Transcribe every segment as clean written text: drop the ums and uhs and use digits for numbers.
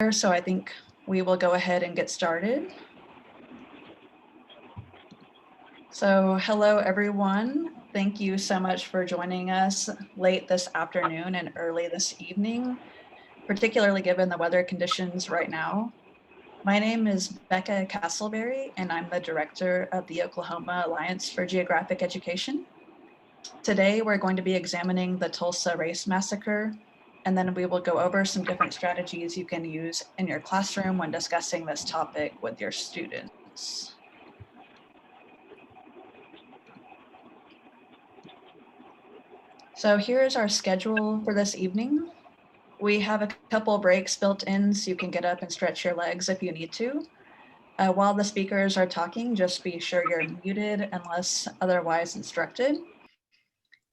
So I think we will go ahead and get started. So hello everyone. Thank you so much for joining us late this afternoon and early this evening, particularly given the weather conditions right now. My name is Becca Castleberry, and I'm the director of the Oklahoma Alliance for Geographic Education. Today, we're going to be examining the Tulsa Race Massacre, and then we will go over some different strategies you can use in your classroom when discussing this topic with your students. So here's our schedule for this evening. We have a couple breaks built in so you can get up and stretch your legs if you need to. While the speakers are talking, just be sure you're muted unless otherwise instructed.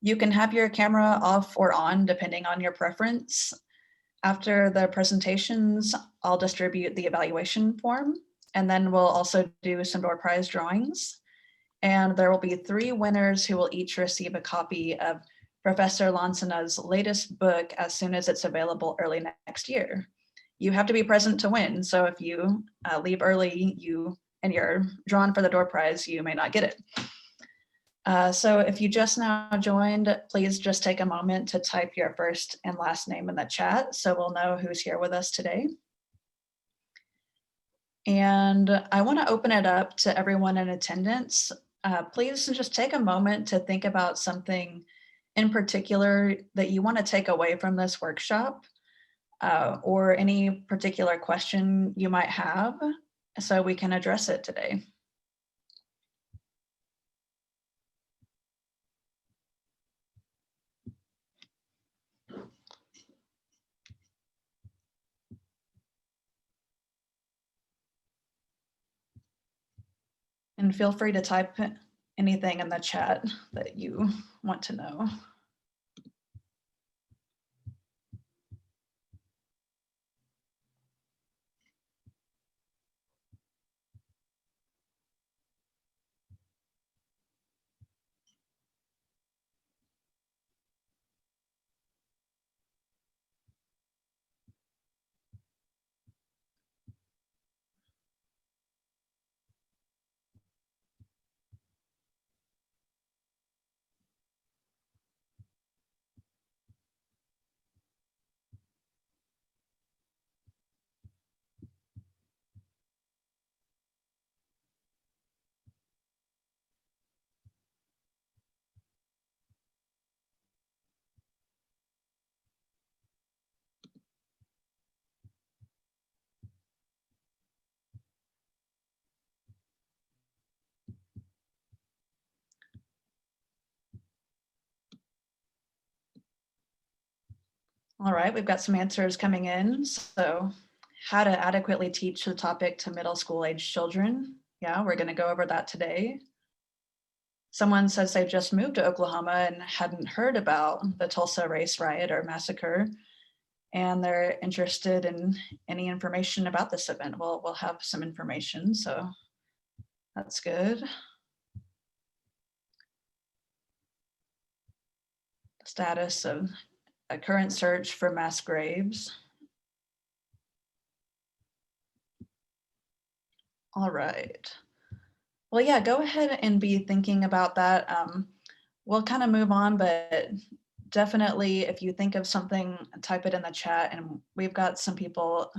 You can have your camera off or on depending on your preference. After the presentations, I'll distribute the evaluation form, and then we'll also do some door prize drawings. And there will be 3 winners who will each receive a copy of Professor Lansana's latest book as soon as it's available early next year. You have to be present to win, so if you leave early and you're drawn for the door prize, you may not get it. So if you just now joined, please just take a moment to type your first and last name in the chat so we'll know who's here with us today. And I want to open it up to everyone in attendance. Please just take a moment to think about something in particular that you want to take away from this workshop, or any particular question you might have so we can address it today. And feel free to type anything in the chat that you want to know. All right, we've got some answers coming in. So how to adequately teach the topic to middle school age children. Yeah, we're gonna go over that today. Someone says they've just moved to Oklahoma and hadn't heard about the Tulsa Race Riot or Massacre, and they're interested in any information about this event. We'll have some information, so that's good. Status of a current search for mass graves. All right. Well, yeah, go ahead and be thinking about that. We'll kind of move on, but definitely if you think of something, type it in the chat, and we've got some people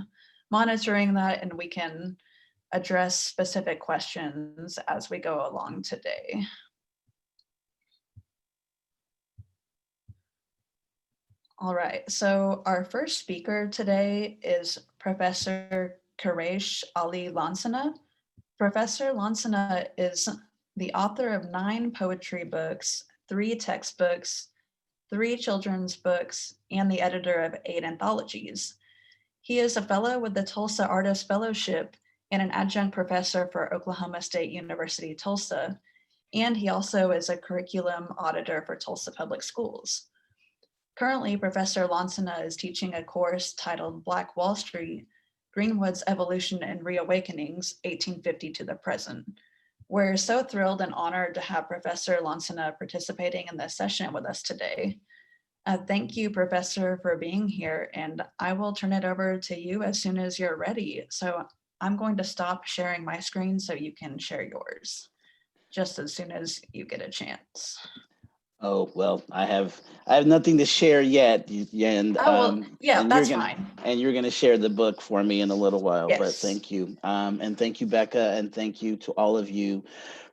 monitoring that, and we can address specific questions as we go along today. All right, so our first speaker today is Professor Quraysh Ali Lansana. Professor Lansana is the author of 9 poetry books, 3 textbooks, 3 children's books, and the editor of 8 anthologies. He is a fellow with the Tulsa Artist Fellowship and an adjunct professor for Oklahoma State University, Tulsa, and he also is a curriculum auditor for Tulsa Public Schools. Currently, Professor Lansana is teaching a course titled Black Wall Street, Greenwood's Evolution and Reawakenings, 1850 to the Present. We're so thrilled and honored to have Professor Lansana participating in this session with us today. Thank you, Professor, for being here, and I will turn it over to you as soon as you're ready. So I'm going to stop sharing my screen so you can share yours just as soon as you get a chance. Oh, well, I have nothing to share yet, and Oh, well, yeah, you're that's gonna fine. share the book for me in a little while. But Yes. thank you, and thank you, Becca, and thank you to all of you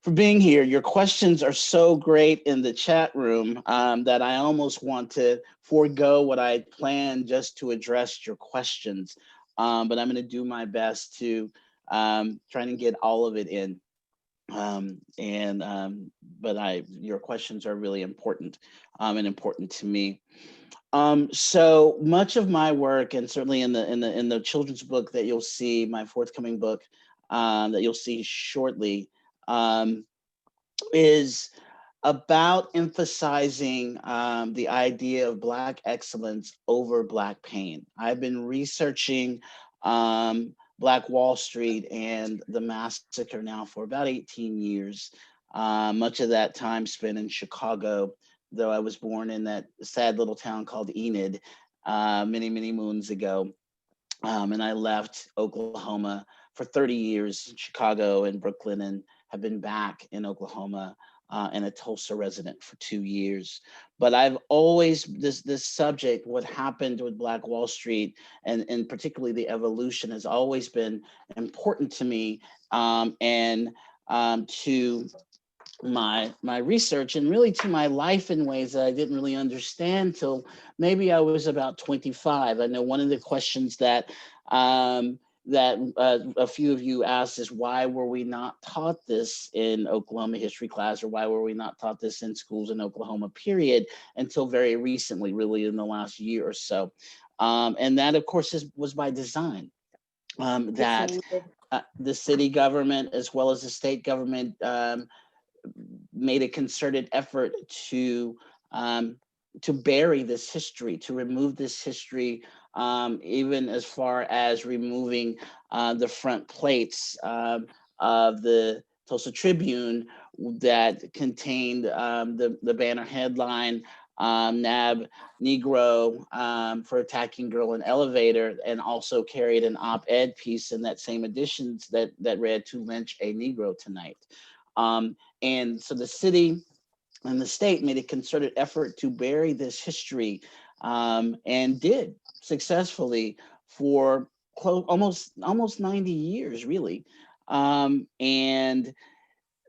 for being here. Your questions are so great in the chat room that I almost want to forego what I planned just to address your questions. But I'm going to do my best to try and get all of it in. And but your questions are really important and important to me. So much of my work, and certainly in the children's book that you'll see, my forthcoming book that you'll see shortly, is about emphasizing the idea of Black excellence over Black pain. I've been researching Black Wall Street and the massacre now for about 18 years. Much of that time spent in Chicago, though I was born in that sad little town called Enid many, many moons ago. And I left Oklahoma for 30 years, Chicago and Brooklyn, and have been back in Oklahoma and a Tulsa resident for 2 years. But I've always this subject, what happened with Black Wall Street, and particularly the evolution, has always been important to me and to my research, and really to my life in ways that I didn't really understand till maybe I was about 25. I know one of the questions that a few of you asked is, why were we not taught this in Oklahoma history class, or why were we not taught this in schools in Oklahoma, period, until very recently, really in the last year or so. And that, of course, was by design. That the city government, as well as the state government, made a concerted effort to bury this history, to remove this history, even as far as removing the front plates of the Tulsa Tribune that contained the banner headline, "Nab Negro for attacking girl in elevator," and also carried an op-ed piece in that same edition that read, "To lynch a Negro tonight." And so the city and the state made a concerted effort to bury this history, and did successfully for almost 90 years, really. And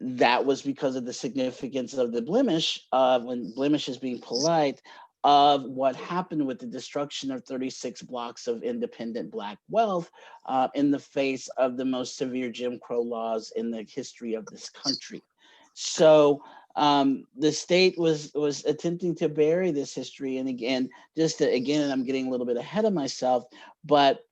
that was because of the significance of the blemish, when blemish is being polite, of what happened with the destruction of 36 blocks of independent Black wealth in the face of the most severe Jim Crow laws in the history of this country. So the state was attempting to bury this history. And again, I'm getting a little bit ahead of myself, but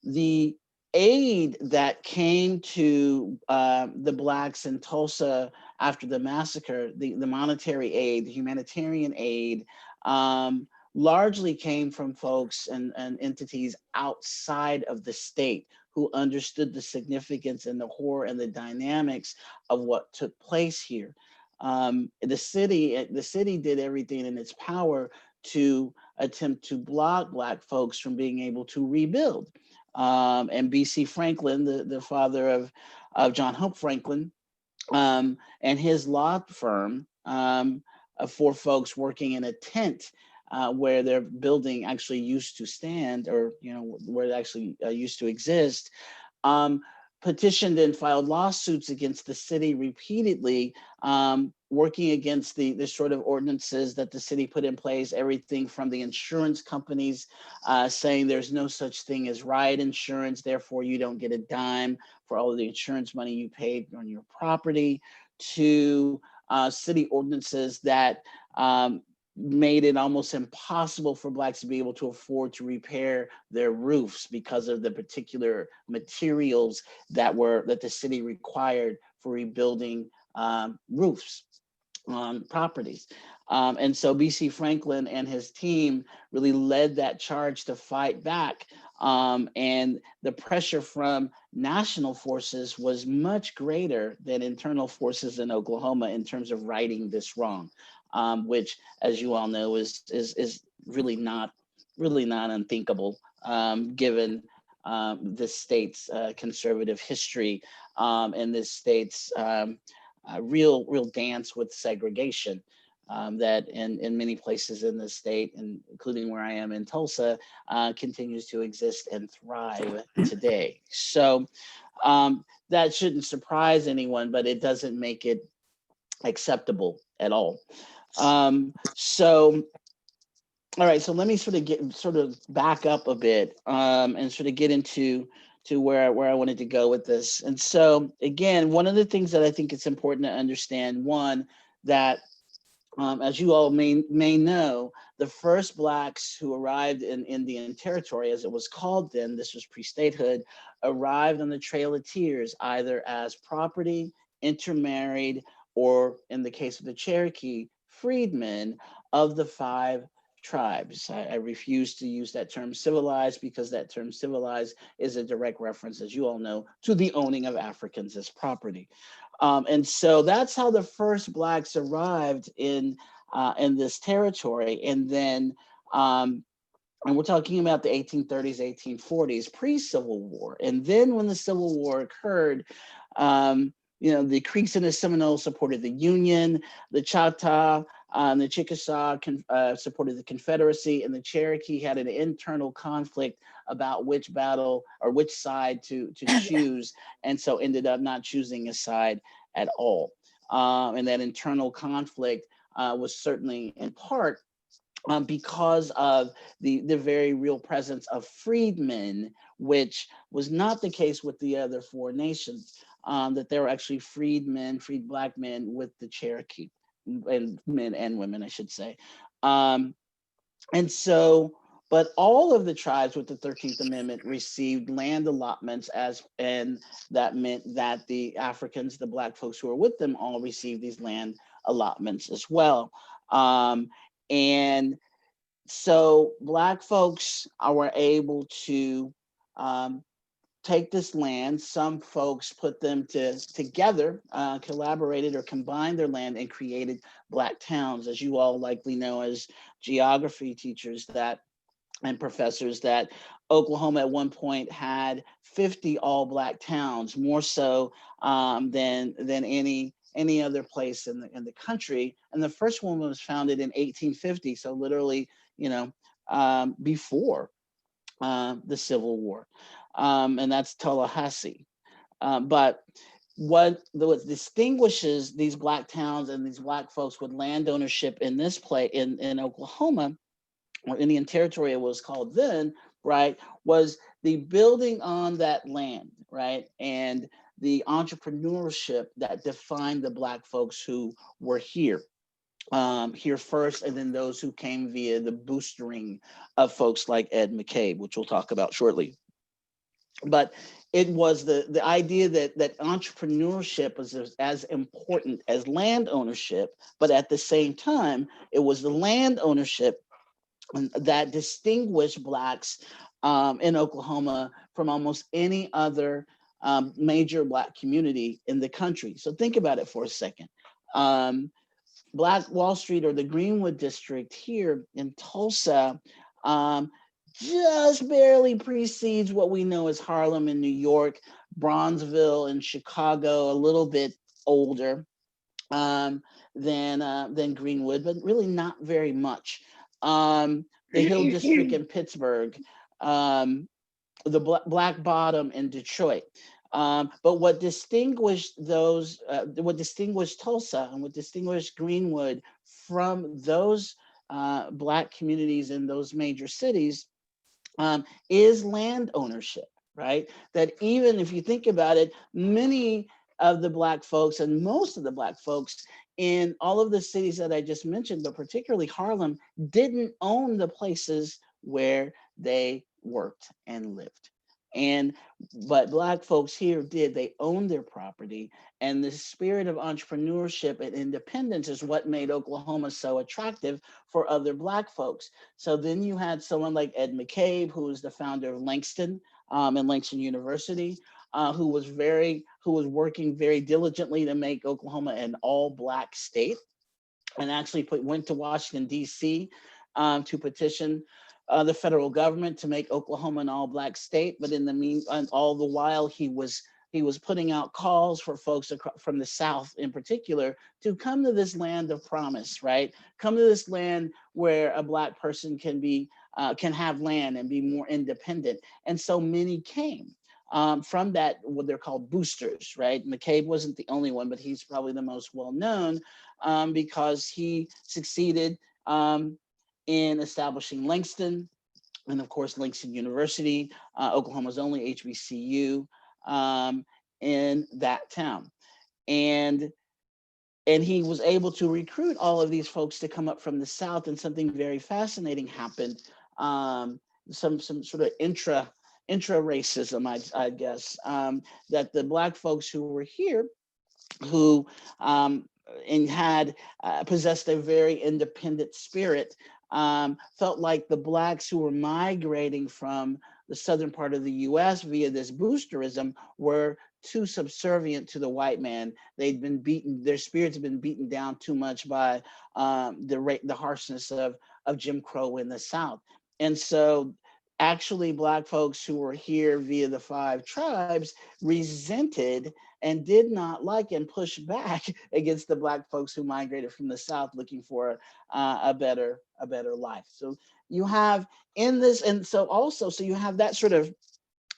the aid that came to the Blacks in Tulsa after the massacre, the monetary aid, the humanitarian aid, largely came from folks and entities outside of the state who understood the significance and the horror and the dynamics of what took place here. The city did everything in its power to attempt to block Black folks from being able to rebuild. And B.C. Franklin, the father of John Hope Franklin, and his law firm, for folks working in a tent where their building actually used to stand, or where it actually used to exist, petitioned and filed lawsuits against the city repeatedly, working against the sort of ordinances that the city put in place, everything from the insurance companies saying there's no such thing as riot insurance, therefore you don't get a dime for all of the insurance money you paid on your property, to city ordinances that made it almost impossible for Blacks to be able to afford to repair their roofs because of the particular materials that the city required for rebuilding roofs on properties. And so B.C. Franklin and his team really led that charge to fight back. And the pressure from national forces was much greater than internal forces in Oklahoma in terms of righting this wrong. which, as you all know, is really not unthinkable, given this state's conservative history, and this state's real dance with segregation, that in many places in the state, and including where I am in Tulsa, continues to exist and thrive today. So that shouldn't surprise anyone, but it doesn't make it acceptable at all. So, all right, so let me sort of back up a bit, and sort of get into where I wanted to go with this. And so again, one of the things that I think it's important to understand, one, that as you all may know, the first Blacks who arrived in Indian Territory, as it was called then, this was pre-statehood, arrived on the Trail of Tears either as property, intermarried, or in the case of the Cherokee, freedmen of the 5 tribes. I refuse to use that term civilized, because that term civilized is a direct reference, as you all know, to the owning of Africans as property. And so that's how the first Blacks arrived in this territory. And then, and we're talking about the 1830s, 1840s, pre-Civil War. And then when the Civil War occurred, the Creeks and the Seminoles supported the Union, the Choctaw, the Chickasaw supported the Confederacy, and the Cherokee had an internal conflict about which battle or which side to choose, and so ended up not choosing a side at all. And that internal conflict was certainly in part because of the very real presence of freedmen, which was not the case with the other 4 nations, that there were actually freed Black men with the Cherokee, and men and women, I should say. And so, but all of the tribes with the 13th Amendment received land allotments, and that meant that the Africans, the Black folks who were with them, all received these land allotments as well. And so Black folks were able to take this land. Some folks put them together, collaborated or combined their land and created Black towns, as you all likely know as geography teachers and professors, that Oklahoma at one point had 50 all Black towns, more so than any other place in the country. And the first one was founded in 1850, so literally, before the Civil War. And that's Tallahassee. But what distinguishes these Black towns and these Black folks with land ownership in this place in Oklahoma, or Indian Territory it was called then, right, was the building on that land, right, and the entrepreneurship that defined the Black folks who were here first, and then those who came via the boostering of folks like Ed McCabe, which we'll talk about shortly. But it was the idea that entrepreneurship was as important as land ownership, but at the same time, it was the land ownership that distinguished Blacks in Oklahoma from almost any other major Black community in the country. So think about it for a second. Black Wall Street, or the Greenwood District here in Tulsa, just barely precedes what we know as Harlem in New York, Bronzeville in Chicago, a little bit older than Greenwood, but really not very much. The Hill District in Pittsburgh, the Black Bottom in Detroit. But what distinguished what distinguished Tulsa and what distinguished Greenwood from those Black communities in those major cities is land ownership, right? That even if you think about it, many of the Black folks and most of the Black folks in all of the cities that I just mentioned, but particularly Harlem, didn't own the places where they worked and lived. But Black folks here did. They owned their property, and the spirit of entrepreneurship and independence is what made Oklahoma so attractive for other Black folks. So then you had someone like Ed McCabe, who was the founder of Langston and Langston University, who was working very diligently to make Oklahoma an all Black state. and actually went to Washington, D.C. To petition the federal government to make Oklahoma an all-black state. But in the meantime, all the while, he was putting out calls for folks from the South in particular to come to this land of promise, right? Come to this land where a Black person can have land and be more independent. And so many came. From that, what they're called boosters, right? McCabe wasn't the only one, but he's probably the most well-known because he succeeded in establishing Langston, and of course, Langston University, Oklahoma's only HBCU in that town. And he was able to recruit all of these folks to come up from the South, and something very fascinating happened. Some sort of intra-racism, I guess, that the Black folks who were here, who and had possessed a very independent spirit, felt like the Blacks who were migrating from the southern part of the U.S. via this boosterism were too subservient to the white man. They'd been beaten; their spirits had been beaten down too much by the harshness of Jim Crow in the South, and so. Actually, Black folks who were here via the 5 tribes resented and did not like and push back against the Black folks who migrated from the South looking for a better life. So you have in this, and so also, so you have that sort of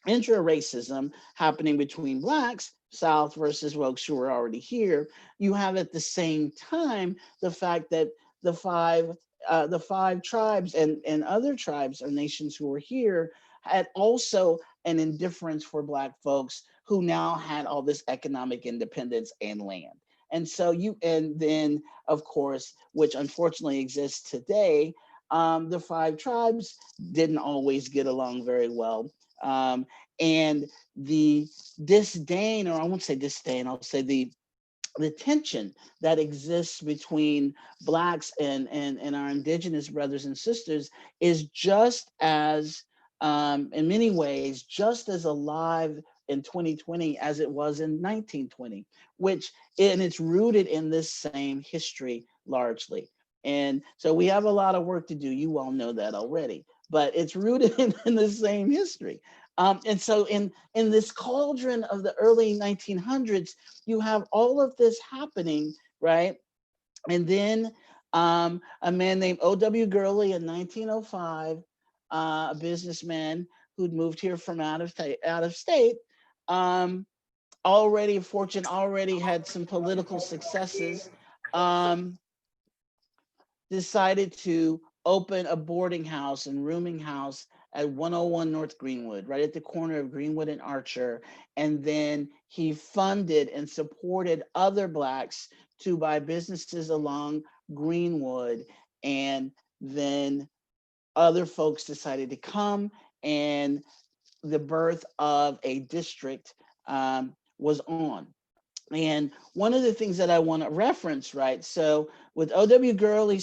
intra-racism happening between Blacks, South versus folks who were already here. You have at the same time the fact that the five tribes and other tribes or nations who were here had also an indifference for Black folks who now had all this economic independence and land. And so and then of course, which unfortunately exists today, the 5 tribes didn't always get along very well. And the disdain, or I won't say disdain, I'll say the tension that exists between Blacks and our indigenous brothers and sisters is just as, in many ways, just as alive in 2020 as it was in 1920, and it's rooted in this same history largely. And so we have a lot of work to do. You all know that already, but it's rooted in the same history. And so in this cauldron of the early 1900s, you have all of this happening, right? And then a man named O.W. Gurley in 1905, a businessman who'd moved here from out of state, already fortune, already had some political successes, decided to open a boarding house and rooming house at 101 North Greenwood, right at the corner of Greenwood and Archer. And then he funded and supported other Blacks to buy businesses along Greenwood. And then other folks decided to come, and the birth of a district was on. And one of the things that I want to reference, right? So with O.W. Gurley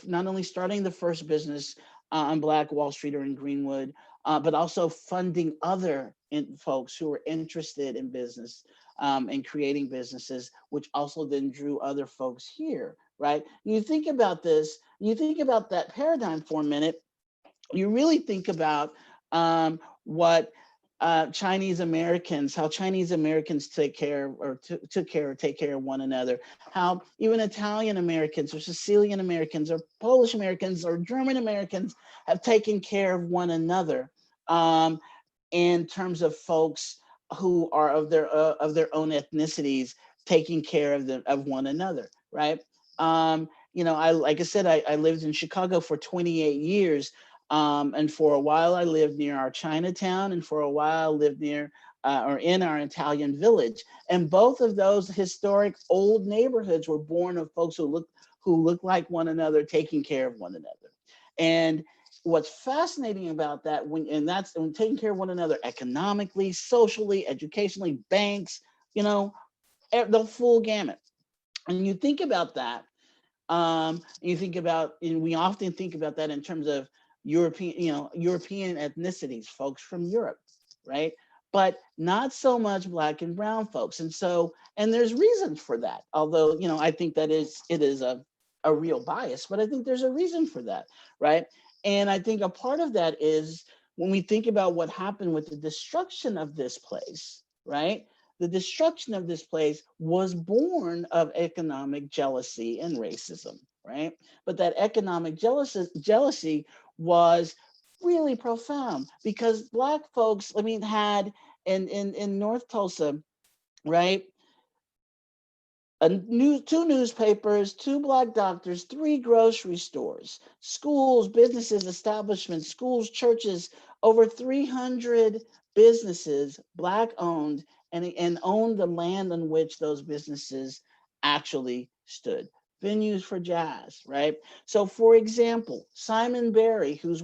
not only starting the first business on Black Wall Street or in Greenwood, but also funding other folks who were interested in business and creating businesses, which also then drew other folks here, right? You think about this, you think about that paradigm for a minute, you really think about what Chinese Americans, how Chinese Americans take care or take care of one another, how even Italian Americans or Sicilian Americans or Polish Americans or German Americans have taken care of one another in terms of folks who are of their own ethnicities taking care of one another, right? Like I said, I lived in Chicago for 28 years. And for a while, I lived near our Chinatown, and for a while, I lived near or in our Italian village. And both of those historic old neighborhoods were born of folks who look like one another, taking care of one another. And what's fascinating about that, when taking care of one another economically, socially, educationally, banks, the full gamut. And you think about that. We often think about that in terms of European ethnicities, folks from Europe, right? But not so much Black and brown folks. And there's reasons for that. Although, I think that it is a a real bias, but I think there's a reason for that, right? And I think a part of that is when we think about what happened with the destruction of this place, right? The destruction of this place was born of economic jealousy and racism, right? But that economic jealousy was really profound because Black folks, I mean, had in North Tulsa, right? Two newspapers, two Black doctors, three grocery stores, schools, businesses, establishments, schools, churches, over 300 businesses, Black owned, and owned the land on which those businesses actually stood. Venues for jazz, right? So, for example, Simon Barry, who's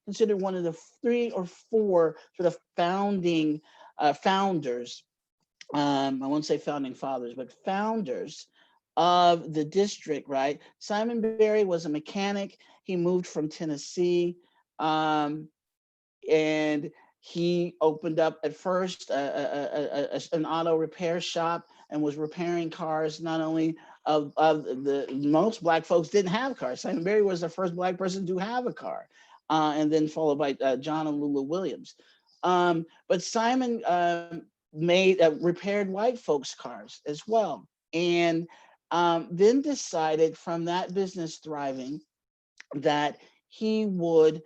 considered one of the 3 or 4 sort of founders, I won't say founding fathers, but founders of the district, right? Simon Barry was a mechanic. He moved from Tennessee, and he opened up at first an auto repair shop and was repairing cars. Not only of the most Black folks didn't have cars. Simon Barry was the first Black person to have a car, and then followed by John and Lula Williams. But Simon repaired white folks' cars as well, and then decided from that business thriving that he would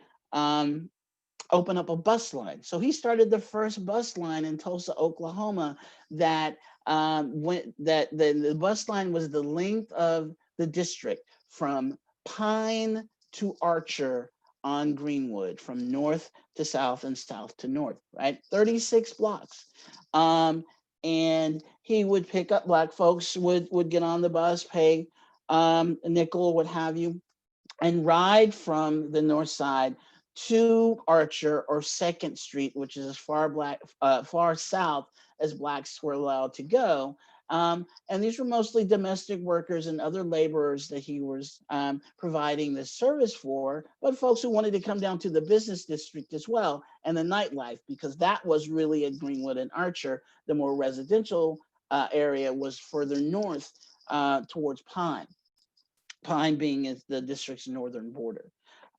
open up a bus line. So he started the first bus line in Tulsa, Oklahoma. That the bus line was the length of the district from Pine to Archer on Greenwood, from north to south and south to north, right? 36 blocks. And he would pick up Black folks, would get on the bus, pay a nickel, what have you, and ride from the north side to Archer or Second Street, which is as far south as Blacks were allowed to go. And these were mostly domestic workers and other laborers that he was providing this service for, but folks who wanted to come down to the business district as well and the nightlife, because that was really at Greenwood and Archer. The more residential area was further north towards Pine. Pine being the district's northern border.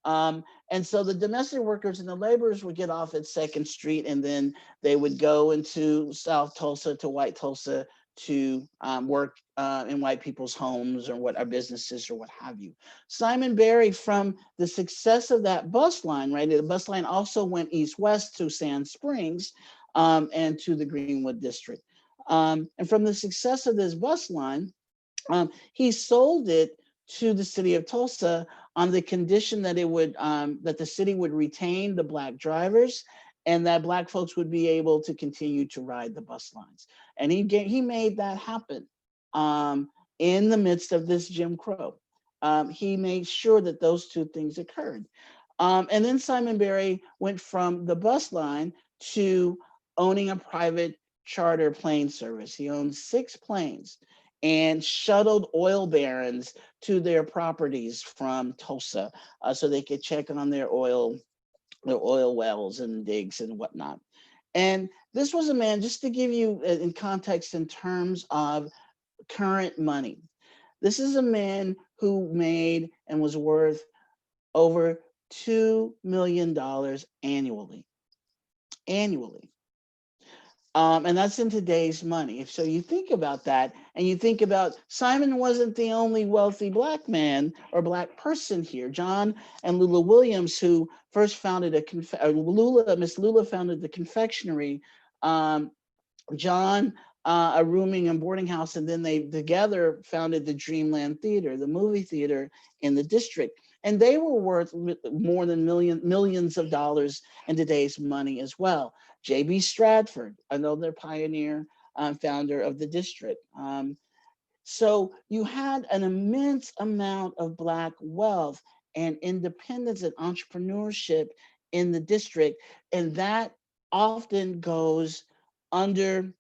And so the domestic workers and the laborers would get off at Second Street, and then they would go into South Tulsa to White Tulsa to work in white people's homes or businesses or what have you. Simon Barry, from the success of that bus line, right? The bus line also went east-west to Sand Springs and to the Greenwood District. And from the success of this bus line, he sold it to the city of Tulsa on the condition that that the city would retain the Black drivers and that Black folks would be able to continue to ride the bus lines. And he made that happen in the midst of this Jim Crow. He made sure that those two things occurred. And then Simon Barry went from the bus line to owning a private charter plane service. He owned 6 planes and shuttled oil barons to their properties from Tulsa so they could check on their oil wells and digs and whatnot. And this was a man, just to give you in context in terms of current money, this is a man who made and was worth over $2 million annually. And that's in today's money. So you think about that, and you think about Simon wasn't the only wealthy Black man or Black person here. John and Lula Williams, who first founded Miss Lula founded the confectionery. John, a rooming and boarding house, and then they together founded the Dreamland Theater, the movie theater in the district. And they were worth more than millions of dollars in today's money as well. J.B. Stratford, another pioneer, founder of the district. So you had an immense amount of Black wealth and independence and entrepreneurship in the district, and that often goes underexplored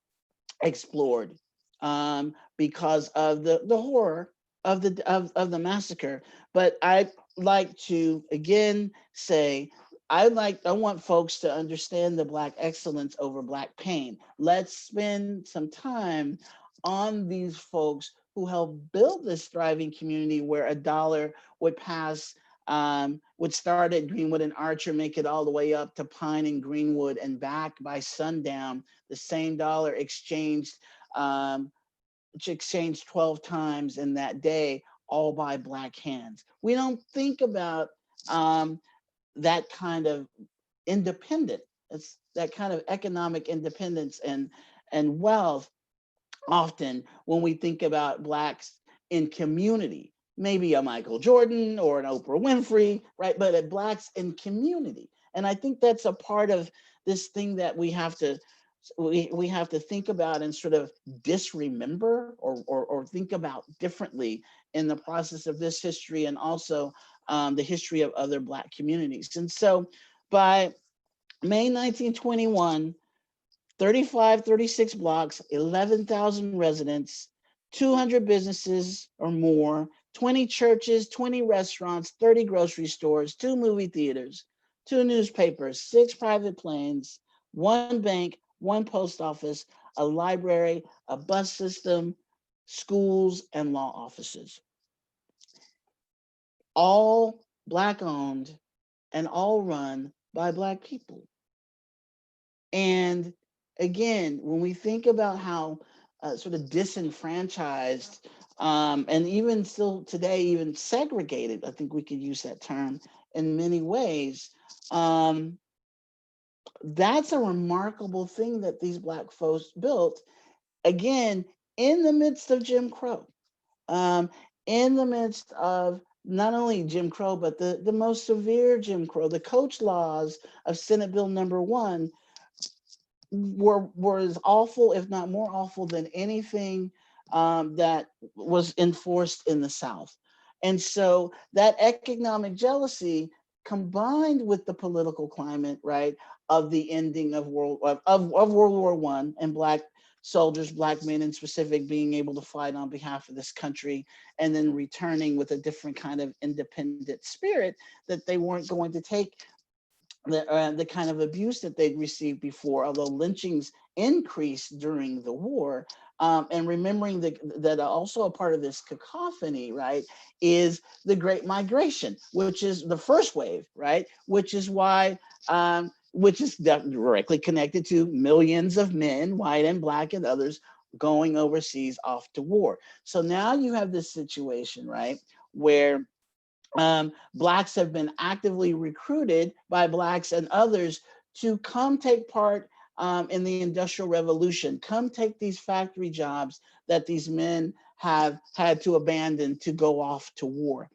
because of the horror of the massacre. But I like to again say, I want folks to understand the Black excellence over Black pain. Let's spend some time on these folks who helped build this thriving community where a dollar would pass, would start at Greenwood and Archer, make it all the way up to Pine and Greenwood and back by sundown. The same dollar um, exchanged 12 times in that day, all by Black hands. We don't think about that kind of independent, it's that kind of economic independence and wealth often when we think about Blacks in community, maybe a Michael Jordan or an Oprah Winfrey, right? But at Blacks in community. And I think that's a part of this thing that we have to think about and sort of disremember or think about differently in the process of this history and also the history of other Black communities. And so by May 1921, 35, 36 blocks, 11,000 residents, 200 businesses or more, 20 churches, 20 restaurants, 30 grocery stores, 2 movie theaters, 2 newspapers, 6 private planes, 1 bank, 1 post office, a library, a bus system, schools, and law offices. All Black owned and all run by Black people. And again, when we think about how sort of disenfranchised and even still today, even segregated, I think we could use that term in many ways, that's a remarkable thing that these Black folks built, again, in the midst of Jim Crow, in the midst of not only Jim Crow, but the most severe Jim Crow, the Coach laws of Senate Bill number 1, were as awful, if not more awful, than anything that was enforced in the South. And so that economic jealousy combined with the political climate, right, of the ending of World War I and Black soldiers, Black men in specific, being able to fight on behalf of this country and then returning with a different kind of independent spirit that they weren't going to take the kind of abuse that they'd received before, although lynchings increased during the war. And remembering that also a part of this cacophony, right, is the Great Migration, which is the first wave, right, which is why, which is directly connected to millions of men, white and Black and others, going overseas off to war. So now you have this situation, right, where Blacks have been actively recruited by Blacks and others to come take part in the Industrial Revolution, come take these factory jobs that these men have had to abandon to go off to war.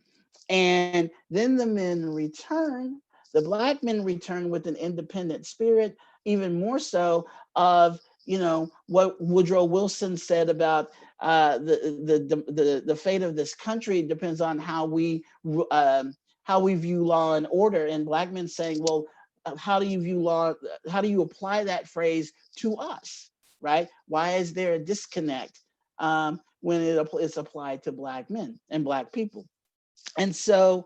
And then the men return, the Black men return with an independent spirit, even more so of, you know, what Woodrow Wilson said about the fate of this country depends on how we view law and order. And Black men saying, well, how do you view law? How do you apply that phrase to us, right? Why is there a disconnect when it's applied to Black men and Black people? And so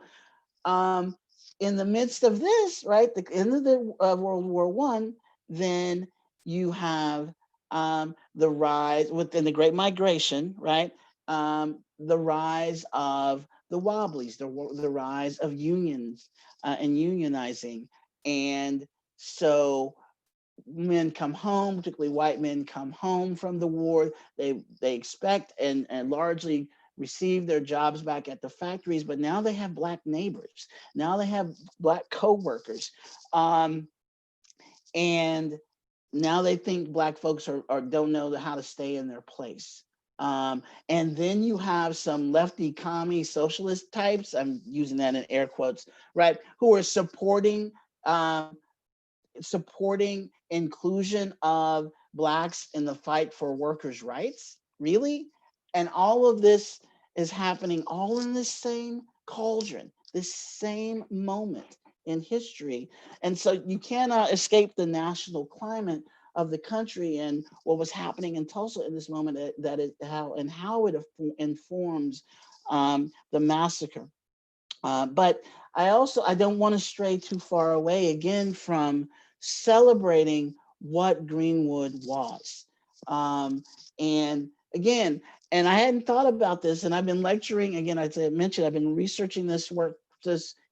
in the midst of this, right, the end of the World War I, then you have the rise within the Great Migration, right? The rise of the Wobblies, the rise of unions and unionizing. And so men come home, particularly white men come home from the war. They expect and largely receive their jobs back at the factories, but now they have Black neighbors. Now they have Black co-workers. And now they think Black folks are don't know how to stay in their place. And then you have some lefty commie socialist types, I'm using that in air quotes, right, who are supporting inclusion of Blacks in the fight for workers' rights. Really? And all of this is happening all in this same cauldron, this same moment in history. And so you cannot escape the national climate of the country and what was happening in Tulsa in this moment, how it informs the massacre. But I don't want to stray too far away again from celebrating what Greenwood was. And again, and I hadn't thought about this, and I've been lecturing, again, as I mentioned, I've been researching this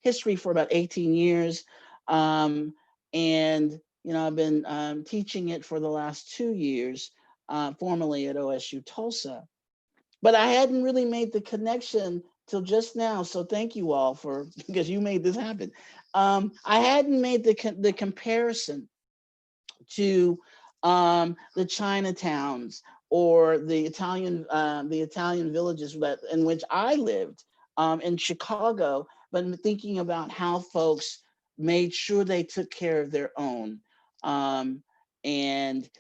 history for about 18 years. And, I've been teaching it for the last 2 years, formally at OSU Tulsa. But I hadn't really made the connection till just now. So thank you all because you made this happen. I hadn't made the comparison to the Chinatowns or the Italian villages in which I lived in Chicago, but thinking about how folks made sure they took care of their own, and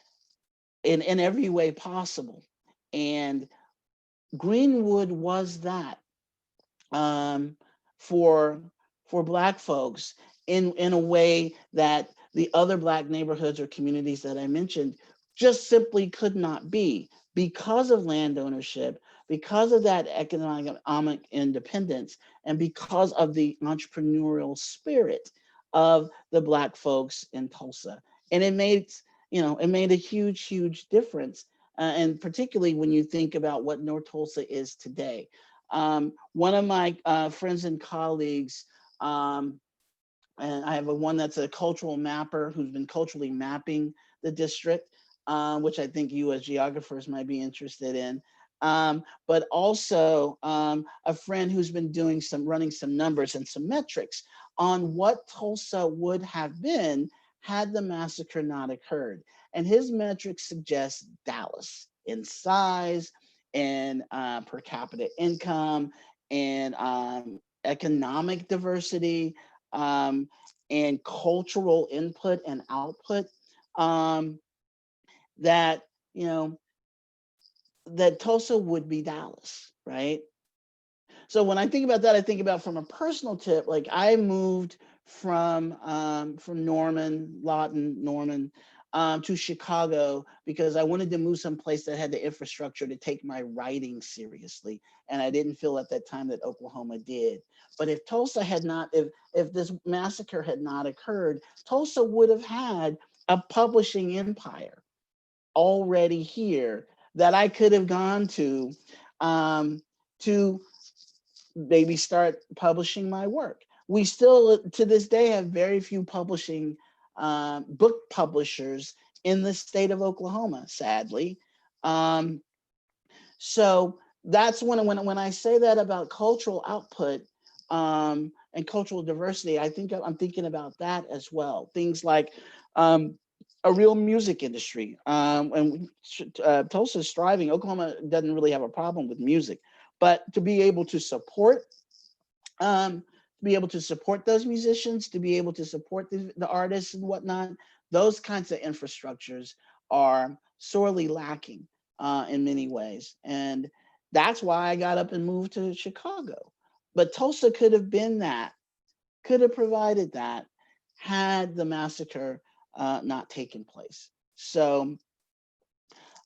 in every way possible. And Greenwood was that, um, for Black folks in a way that the other Black neighborhoods or communities that I mentioned just simply could not be, because of land ownership, because of that economic independence, and because of the entrepreneurial spirit of the Black folks in Tulsa. And it made a huge difference, and particularly when you think about what North Tulsa is today. One of my friends and colleagues, and I have one that's a cultural mapper who's been culturally mapping the district, which I think you as geographers might be interested in. But also a friend who's been running some numbers and some metrics on what Tulsa would have been had the massacre not occurred. And his metrics suggest Dallas in size and per capita income and economic diversity, and cultural input and output, um, that that Tulsa would be Dallas, right? So when I think about that, I think about from a personal tip. Like I moved from Norman, to Chicago because I wanted to move someplace that had the infrastructure to take my writing seriously, and I didn't feel at that time that Oklahoma did. But if Tulsa had not, if this massacre had not occurred, Tulsa would have had a publishing empire already here that I could have gone to maybe start publishing my work. We still, to this day, have very few book publishers in the state of Oklahoma, sadly. Um, so that's when I say that about cultural output, and cultural diversity, I'm thinking about that as well. Things like a real music industry. And Tulsa is thriving. Oklahoma doesn't really have a problem with music, but to be able to support those musicians, to be able to support the artists and whatnot, those kinds of infrastructures are sorely lacking in many ways. And that's why I got up and moved to Chicago. But Tulsa could have been that, could have provided that, had the massacre not taken place. So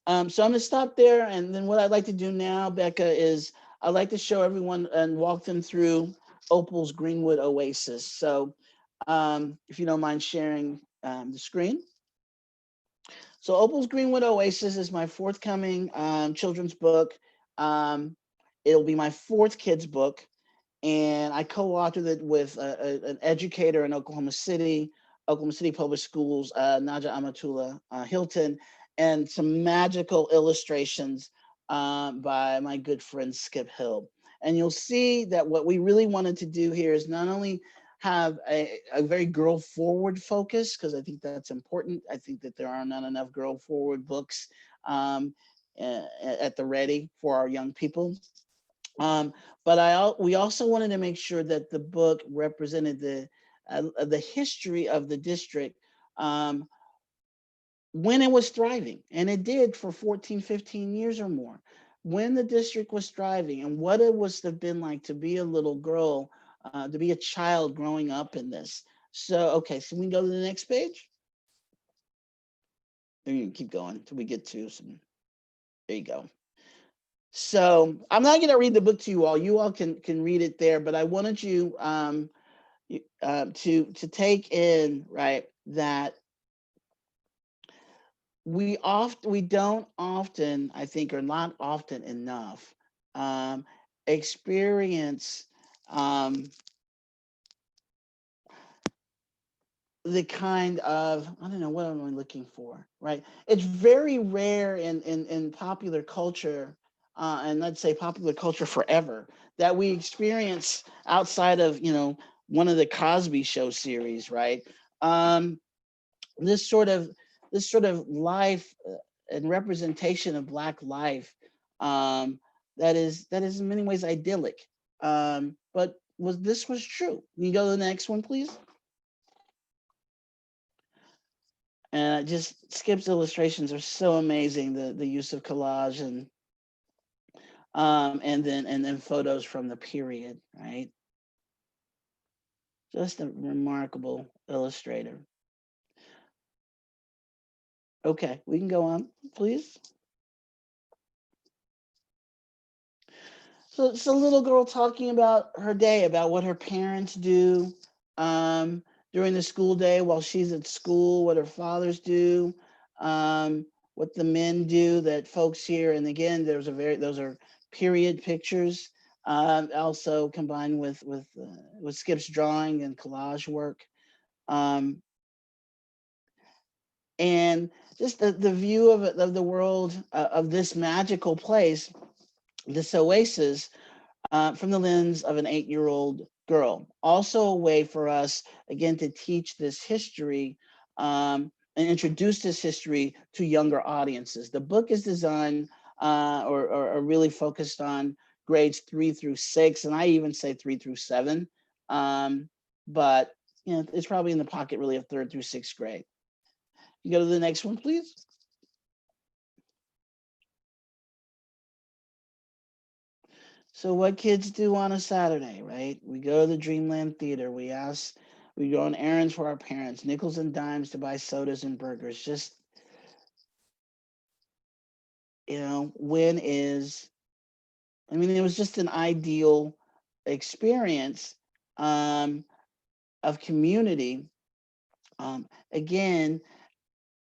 I'm going to stop there. And then what I'd like to do now, Becca, is I'd like to show everyone and walk them through Opel's Greenwood Oasis. So if you don't mind sharing the screen. So Opel's Greenwood Oasis is my forthcoming children's book. It'll be my fourth kids book. And I co-authored it with an educator in Oklahoma City Public Schools, Naja Amatullah Hilton, and some magical illustrations by my good friend Skip Hill. And you'll see that what we really wanted to do here is not only have a very girl forward focus, because I think that's important. I think that there are not enough girl forward books at the ready for our young people. But we also wanted to make sure that the book represented the history of the district when it was thriving, and it did for 14, 15 years or more. When the district was thriving, and what it was to have been like to be a little girl, to be a child growing up in this. So, okay, so we can go to the next page. Then you can keep going until we get to some. There you go. So I'm not going to read the book to you all. You all can read it there, but I wanted you to take in, right, that we don't often, I think, or not often enough, um, experience um, the kind of, I don't know, what am I looking for, right? It's very rare in popular culture, and let's say popular culture forever, that we experience outside of, one of the Cosby Show series, right? Um, this sort of this sort of life, and representation of Black life, um, that is in many ways idyllic. But this was true. Can you go to the next one, please? And just Skip's illustrations are so amazing. The use of collage, and then photos from the period, right? Just a remarkable illustrator. Okay, we can go on, please. So it's a little girl talking about her day, about what her parents do um, during the school day while she's at school, what her fathers do, what the men do that folks here. And again, those are period pictures, also combined with Skip's drawing and collage work, um, and just the view of the world, of this magical place, this oasis, from the lens of an 8-year-old girl. Also, a way for us, again, to teach this history, and introduce this history to younger audiences. The book is designed, or really focused on grades 3 through 6, and I even say 3 through 7. But it's probably in the pocket really of 3rd through 6th grade. You go to the next one, please. So what kids do on a Saturday, right? We go to the Dreamland Theater. We go on errands for our parents, nickels and dimes to buy sodas and burgers. Just, when is, I mean, it was just an ideal experience, um, of community. Again,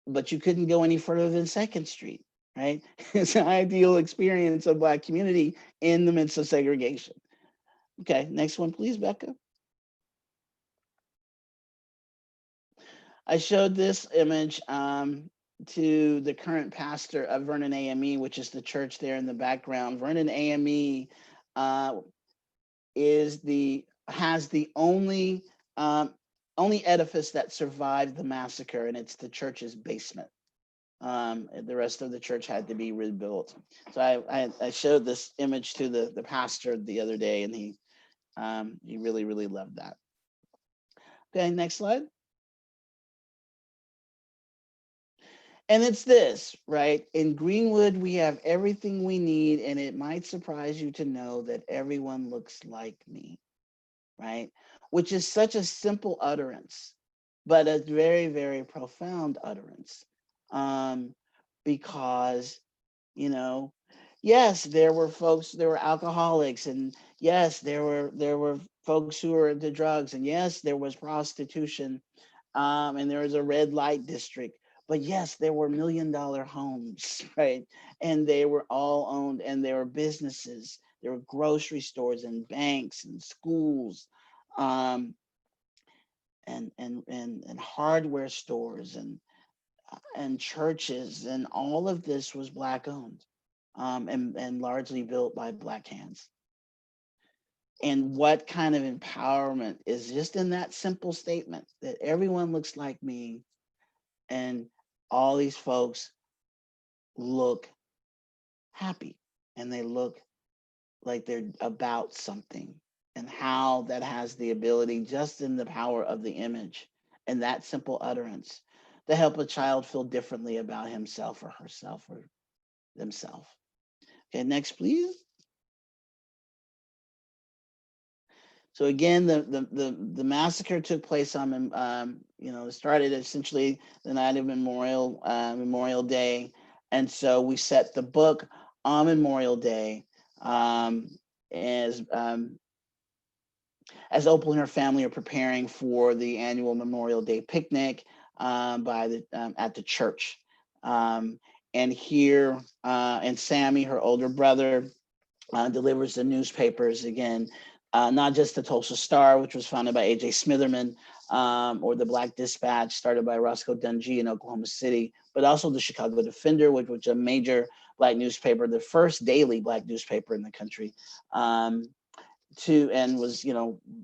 but you couldn't go any further than Second Street, right? It's an ideal experience of Black community in the midst of segregation. Okay, next one, please, Becca. I showed this image, to the current pastor of Vernon AME, which is the church there in the background. Vernon AME, uh, has the only edifice that survived the massacre, and it's the church's basement. The rest of the church had to be rebuilt. So I showed this image to the pastor the other day, and he really, really loved that. Okay, next slide. And it's this, right? In Greenwood, we have everything we need, and it might surprise you to know that everyone looks like me, right? Which is such a simple utterance, but a very, very profound utterance. Um, because, you know, yes, there were alcoholics, and yes, there were folks who were into drugs, and yes, there was prostitution, and there was a red light district. But yes, there were $1 million homes, right? And they were all owned, and there were businesses. There were grocery stores and banks and schools, um, and hardware stores and churches, and all of this was Black owned, and largely built by Black hands. And what kind of empowerment is just in that simple statement that everyone looks like me, and all these folks look happy, and they look like they're about something, and how that has the ability, just in the power of the image and that simple utterance, to help a child feel differently about himself or herself or themselves. Okay, next, please. So again, the massacre took place on, it started essentially the night of Memorial Day, and so we set the book on Memorial Day, as Opal and her family are preparing for the annual Memorial Day picnic, at the church. And here, and Sammy, her older brother, delivers the newspapers again, not just the Tulsa Star, which was founded by A.J. Smitherman, or the Black Dispatch, started by Roscoe Dunjee in Oklahoma City, but also the Chicago Defender, which was a major Black newspaper, the first daily Black newspaper in the country, and was,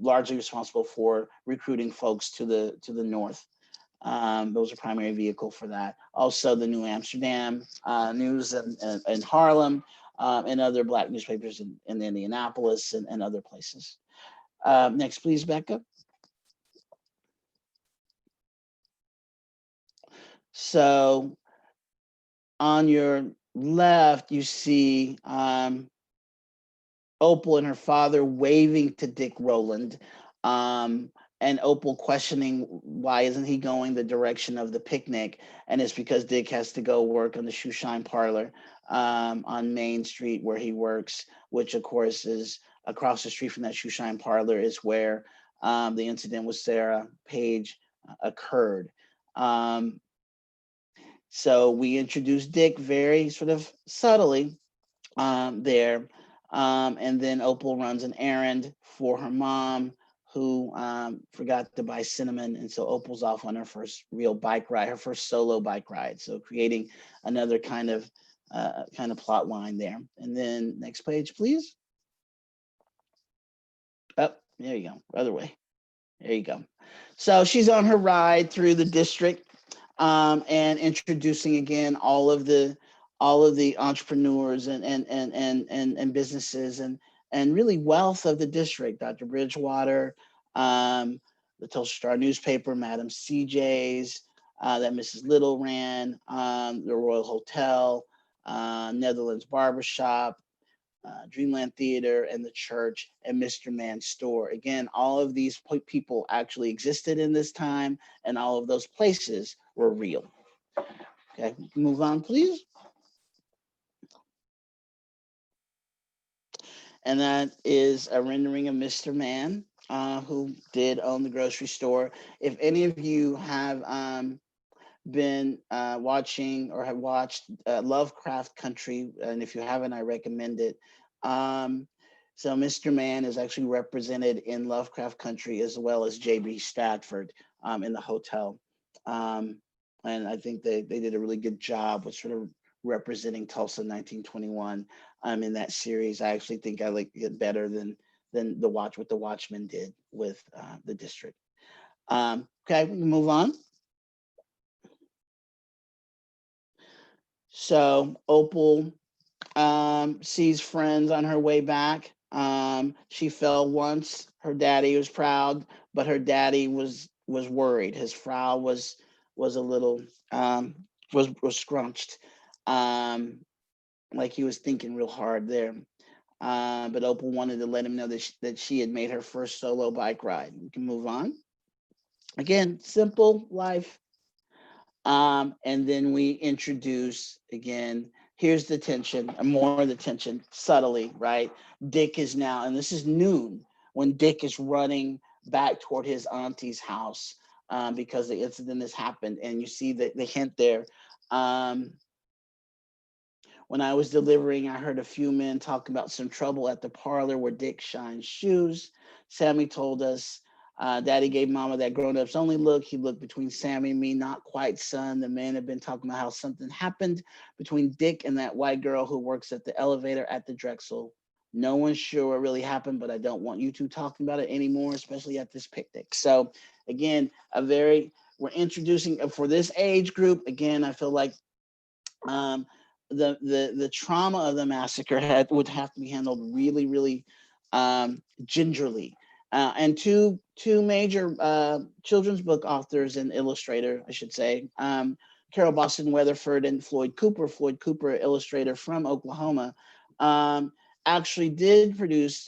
largely responsible for recruiting folks to the North. Those are primary vehicle for that. Also, the New Amsterdam News in Harlem, and other Black newspapers in Indianapolis and other places. Next, please, Becca. So on your left, you see Opel and her father waving to Dick Rowland, and Opel questioning why isn't he going the direction of the picnic, and it's because Dick has to go work on the Shoe Shine Parlor on Main Street where he works, which of course is across the street from that Shoe Shine Parlor is where the incident with Sarah Page occurred. So we introduced Dick very sort of subtly there. And then Opal runs an errand for her mom, who forgot to buy cinnamon. And so Opal's off on her first real bike ride, her first solo bike ride. So creating another kind of plot line there. And then next page, please. Oh, there you go. Other way. There you go. So she's on her ride through the district, and introducing again all of the entrepreneurs and businesses and really wealth of the district. Dr. Bridgewater, the Tulsa Star newspaper, Madam CJ's, that Mrs. Little ran, the Royal Hotel, Netherlands Barbershop, Dreamland Theater, and the church, and Mr. Mann's store. Again, all of these people actually existed in this time, and all of those places were real. Okay, move on, please. And that is a rendering of Mr. Mann, who did own the grocery store. If any of you have been watching or have watched Lovecraft Country, and if you haven't, I recommend it. So Mr. Mann is actually represented in Lovecraft Country, as well as J.B. Stratford in the hotel. And I think they did a really good job with sort of representing Tulsa 1921 in that series. I actually think I like it better than what the Watchmen did with the district. Okay, we can move on. So Opal sees friends on her way back. She fell once. Her daddy was proud, but her daddy was worried. His frown was a little was scrunched, like he was thinking real hard there. But Opal wanted to let him know that she had made her first solo bike ride. We can move on. Again, simple life. And then we introduce again, here's the tension, more of the tension subtly, right? Dick is now, and this is noon, when Dick is running back toward his auntie's house because the incident has happened. And you see the hint there. When I was delivering, I heard a few men talking about some trouble at the parlor where Dick shines shoes. Sammy told us, Daddy gave Mama that grown-ups only look. He looked between Sammy and me, not quite, son. The men have been talking about how something happened between Dick and that white girl who works at the elevator at the Drexel. No one's sure what really happened, but I don't want you two talking about it anymore, especially at this picnic. So again, we're introducing for this age group. Again, I feel like the trauma of the massacre would have to be handled really, really gingerly. And two major children's book authors and illustrator, I should say, Carol Boston Weatherford and Floyd Cooper. Floyd Cooper, illustrator from Oklahoma, actually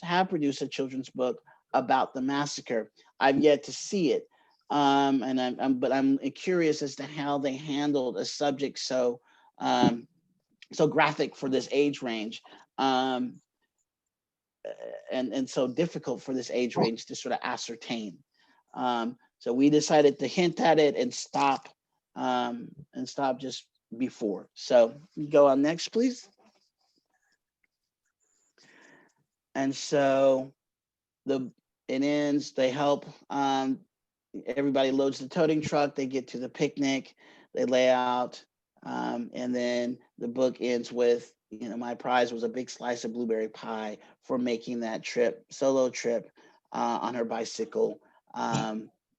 have produced a children's book about the massacre. I've yet to see it, but I'm curious as to how they handled a subject so graphic for this age range, and so difficult for this age range to sort of ascertain. So we decided to hint at it and stop just before. So you go on next, please. And so it ends. They help. Everybody loads the toting truck. They get to the picnic. They lay out, and then the book ends with, my prize was a big slice of blueberry pie for making that solo trip on her bicycle,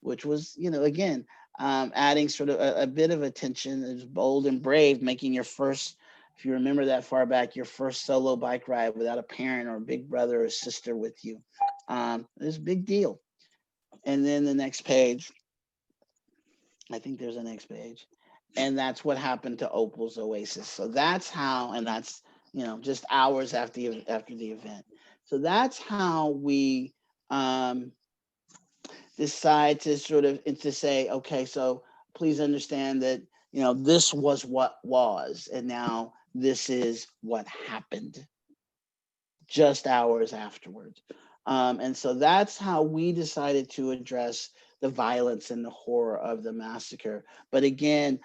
which was, again, adding sort of a bit of attention. It was bold and brave, making your first, if you remember that far back, your first solo bike ride without a parent or a big brother or sister with you. It was a big deal. And then the next page, I think there's a next page, and that's what happened to Opel's Oasis. So that's how, and that's, just hours after the event. So that's how we decide to sort of, to say, okay, so please understand that, this was what was, and now this is what happened just hours afterwards. And so that's how we decided to address the violence and the horror of the massacre. But again,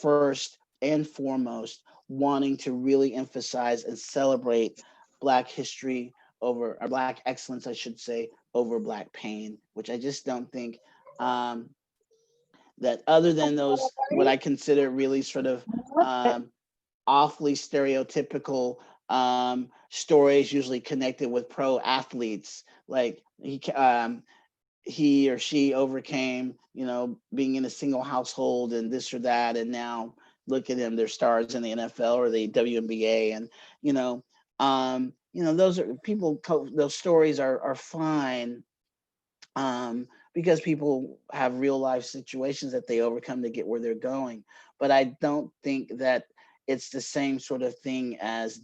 first and foremost, wanting to really emphasize and celebrate Black history or Black excellence, I should say, over Black pain, which I just don't think that, other than those, what I consider really sort of awfully stereotypical stories, usually connected with pro athletes, like he or she overcame, being in a single household and this or that, and now look at them, they're stars in the NFL or the WNBA, and those are those stories are fine, because people have real life situations that they overcome to get where they're going. But I don't think that it's the same sort of thing as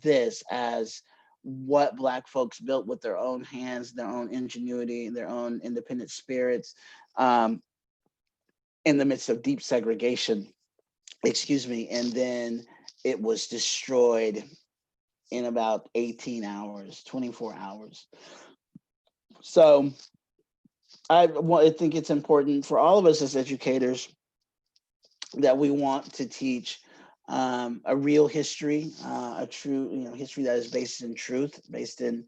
what Black folks built with their own hands, their own ingenuity, their own independent spirits, in the midst of deep segregation, and then it was destroyed in about 18 hours, 24 hours. So I think it's important for all of us as educators that we want to teach a real history, a true, history that is based in truth, based in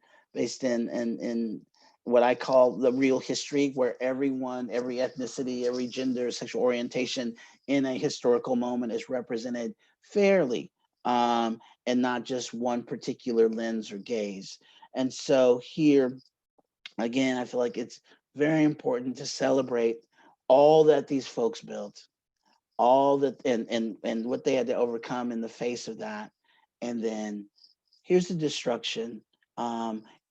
what I call the real history, where everyone, every ethnicity, every gender, sexual orientation in a historical moment is represented fairly, and not just one particular lens or gaze. And so here, again, I feel like it's very important to celebrate all that these folks built, all that, and what they had to overcome in the face of that. And then here's the destruction.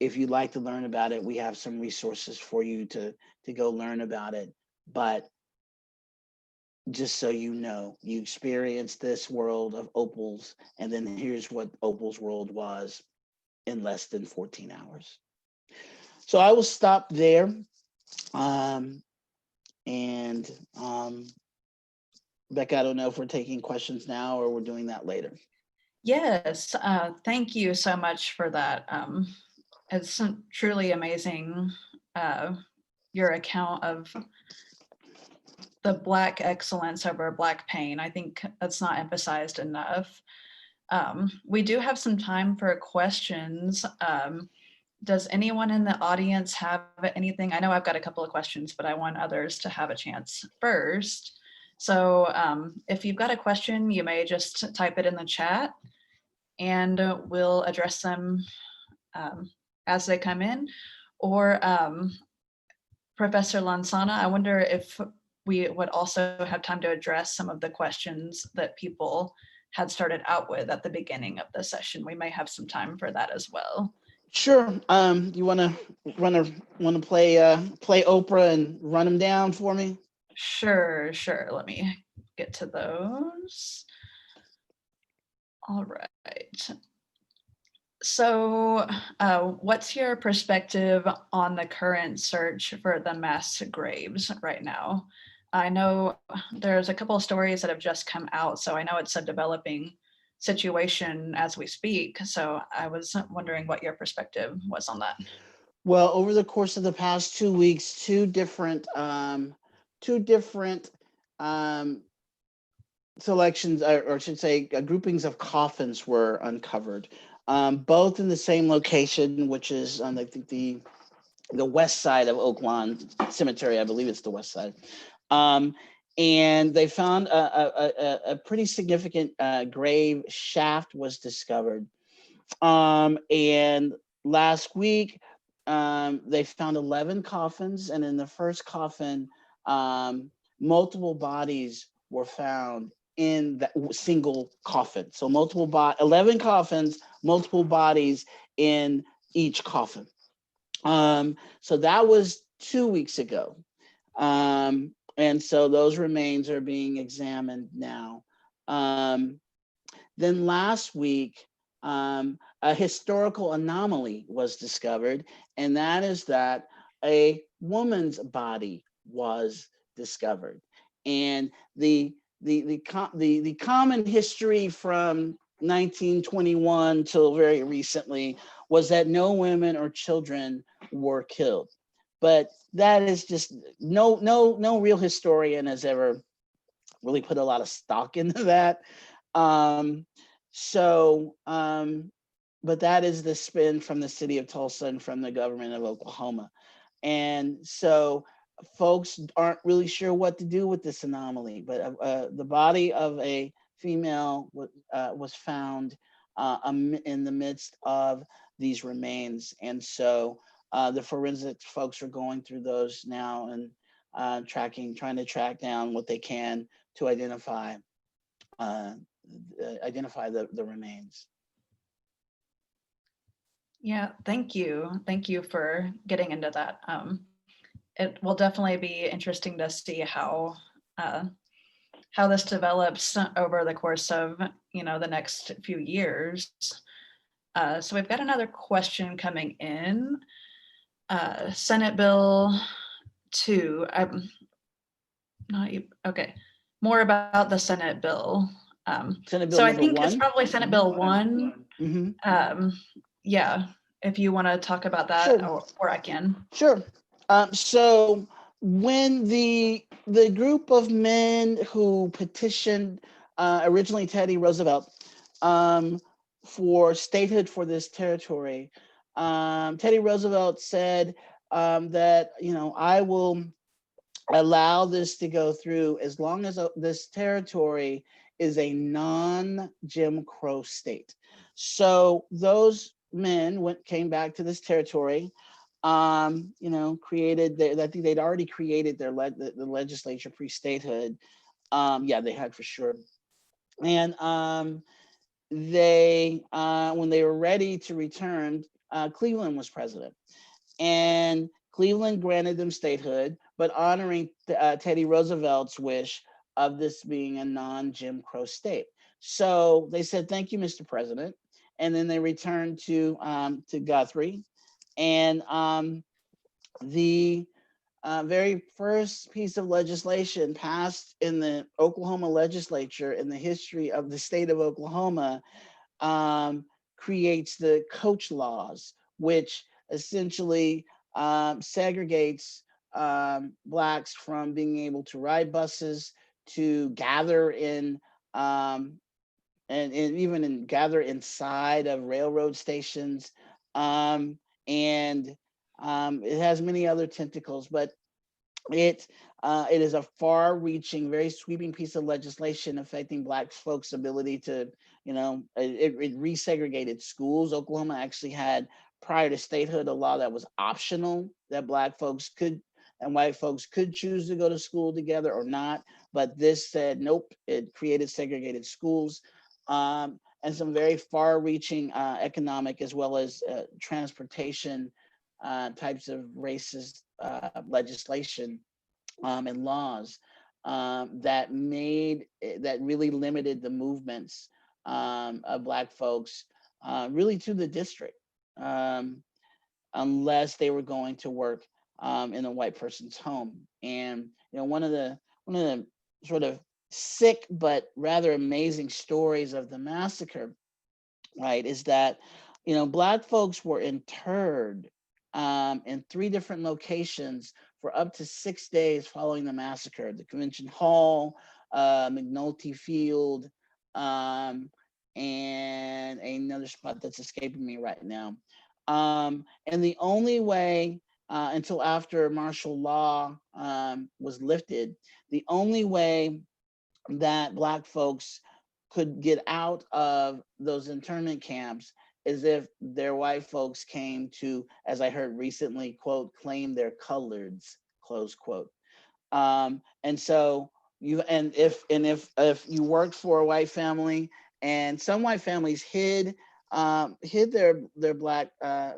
If you'd like to learn about it, we have some resources for you to go learn about it. But just so you experienced this world of Opel's, and then here's what Opel's world was in less than 14 hours. So I will stop there. Becca, I don't know if we're taking questions now or we're doing that later. Yes, thank you so much for that. It's truly amazing, your account of the Black excellence over Black pain. I think that's not emphasized enough. We do have some time for questions. Does anyone in the audience have anything? I know I've got a couple of questions, but I want others to have a chance first. So if you've got a question, you may just type it in the chat and we'll address them as they come in. Or Professor Lansana, I wonder if we would also have time to address some of the questions that people had started out with at the beginning of the session. We may have some time for that as well. Sure. You wanna play Oprah and run them down for me? Sure. Let me get to those. All right. So what's your perspective on the current search for the mass graves right now? I know there's a couple of stories that have just come out, so I know it's a developing situation as we speak. So I was wondering what your perspective was on that. Well, over the course of the past 2 weeks, two different selections, or I should say, groupings of coffins were uncovered, both in the same location, which is on, I think, the west side of Oak Lawn Cemetery. I believe it's the west side. And they found a pretty significant grave shaft was discovered. And last week, they found 11 coffins, and in the first coffin, multiple bodies were found in that single coffin. So 11 coffins, multiple bodies in each coffin. So that was 2 weeks ago. And so those remains are being examined now. Then last week, a historical anomaly was discovered, and that is that a woman's body was discovered. And the common history from 1921 till very recently was that no women or children were killed. But that is just no real historian has ever really put a lot of stock into that. But that is the spin from the city of Tulsa and from the government of Oklahoma. And so folks aren't really sure what to do with this anomaly, but the body of a female was found in the midst of these remains. And so the forensic folks are going through those now and trying to track down what they can to identify the remains. Yeah, thank you. Thank you for getting into that. It will definitely be interesting to see how this develops over the course of the next few years. So we've got another question coming in. Senate Bill 2. Okay. More about the Senate bill. Senate Bill so I number think 1? it's probably Senate Bill 1. Mm-hmm. Yeah, if you want to talk about that, Sure. or I can. Sure. So when the group of men who petitioned originally Teddy Roosevelt for statehood for this territory, Teddy Roosevelt said that I will allow this to go through as long as this territory is a non-Jim Crow state. So those men came back to this territory, created I think they'd already created the legislature pre-statehood. Yeah, they had for sure. And they when they were ready to return, Cleveland was president. And Cleveland granted them statehood, but honoring Teddy Roosevelt's wish of this being a non-Jim Crow state. So they said, "Thank you, Mr. President," and then they returned to Guthrie, and the very first piece of legislation passed in the Oklahoma legislature in the history of the state of Oklahoma creates the coach laws, which essentially segregates Blacks from being able to ride buses, to gather in, and even gather inside of railroad stations. And it has many other tentacles, but it is a far-reaching, very sweeping piece of legislation affecting Black folks' ability to, it resegregated schools. Oklahoma actually had, prior to statehood, a law that was optional, that Black folks could and white folks could choose to go to school together or not. But this said, nope, it created segregated schools, and some very far-reaching economic as well as transportation types of racist legislation and laws that really limited the movements of Black folks really to the district, unless they were going to work in a white person's home. And one of the sort of sick but rather amazing stories of the massacre, right, is that Black folks were interred in 3 different locations for up to 6 days following the massacre: the Convention Hall, McNulty Field, and another spot that's escaping me right now. And the only way, until after martial law was lifted, the only way that Black folks could get out of those internment camps is if their white folks came to, as I heard recently, quote, claim their coloreds, close quote. And so if you worked for a white family, and some white families hid their Black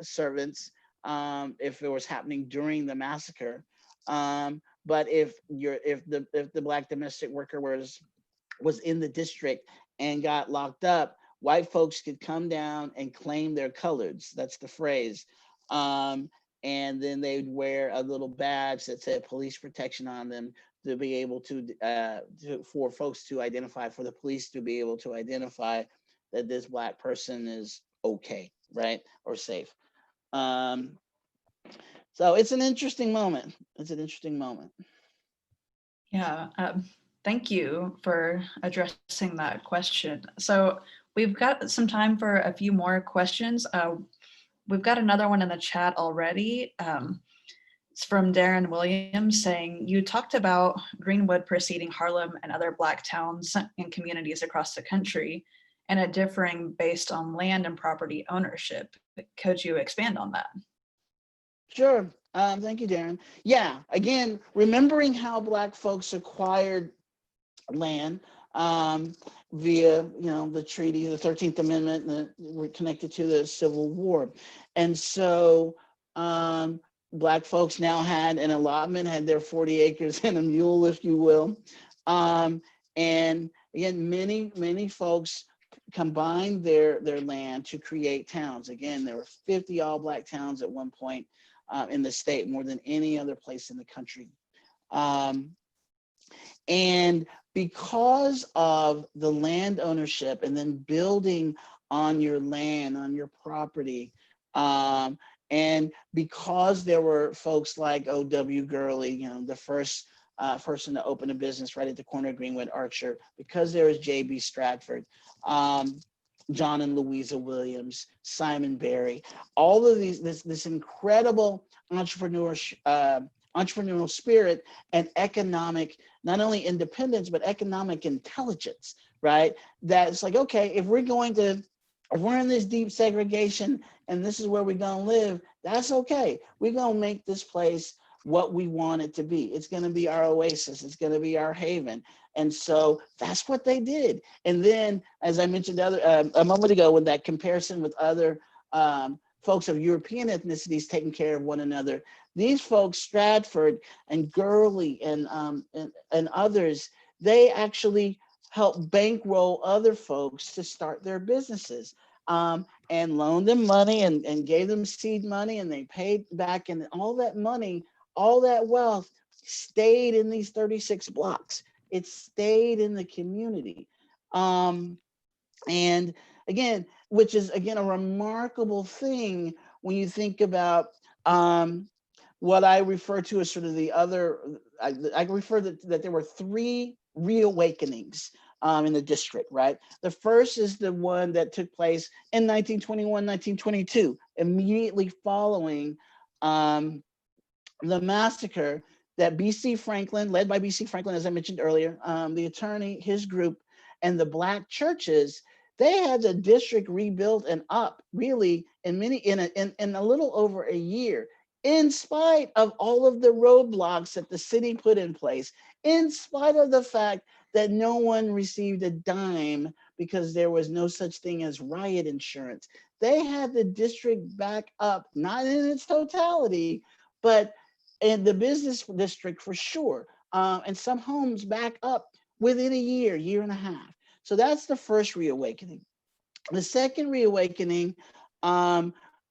servants if it was happening during the massacre. But if the Black domestic worker was in the district and got locked up, white folks could come down and claim their coloreds. That's the phrase. And then they'd wear a little badge that said police protection on them to be able for folks to identify, for the police to be able to identify that this Black person is okay, right, or safe. So it's an interesting moment. It's an interesting moment. Yeah, thank you for addressing that question. So we've got some time for a few more questions. We've got another one in the chat already. It's from Darren Williams saying, you talked about Greenwood preceding Harlem and other Black towns and communities across the country, and it differing based on land and property ownership. Could you expand on that? Sure. Thank you, Darren. Yeah, again, remembering how Black folks acquired land via, the treaty, the 13th Amendment, that were connected to the Civil War. And so Black folks now had an allotment, had their 40 acres and a mule, if you will. And again, many folks combined their land to create towns. Again, there were 50 all Black towns at one point in the state, more than any other place in the country. And because of the land ownership and then building on your land, on your property, and because there were folks like O.W. Gurley, the first person to open a business right at the corner of Greenwood Archer, because there was J.B. Stratford, John and Louisa Williams, Simon Barry, all of this incredible entrepreneurial spirit and economic, not only independence, but economic intelligence, right? That's like, okay, if we're in this deep segregation and this is where we're gonna live, that's okay. We're gonna make this place what we want it to be. It's gonna be our oasis. It's gonna be our haven. And so that's what they did. And then, as I mentioned a moment ago, with that comparison with other folks of European ethnicities taking care of one another, these folks, Stratford and Gurley and others, they actually helped bankroll other folks to start their businesses, and loaned them money and gave them seed money, and they paid back, and all that money, all that wealth stayed in these 36 blocks. It stayed in the community. And again, which is, again, a remarkable thing when you think about what I refer to as sort of the other, I refer that there were three reawakenings in the district, right? The first is the one that took place in 1921, 1922, immediately following the massacre, that B.C. Franklin, led by B.C. Franklin, as I mentioned earlier, the attorney, his group, and the Black churches, they had the district rebuilt and up really in a little over a year, in spite of all of the roadblocks that the city put in place, in spite of the fact that no one received a dime because there was no such thing as riot insurance. They had the district back up, not in its totality, but in the business district for sure, and some homes back up within a year and a half. So that's the first reawakening. The second reawakening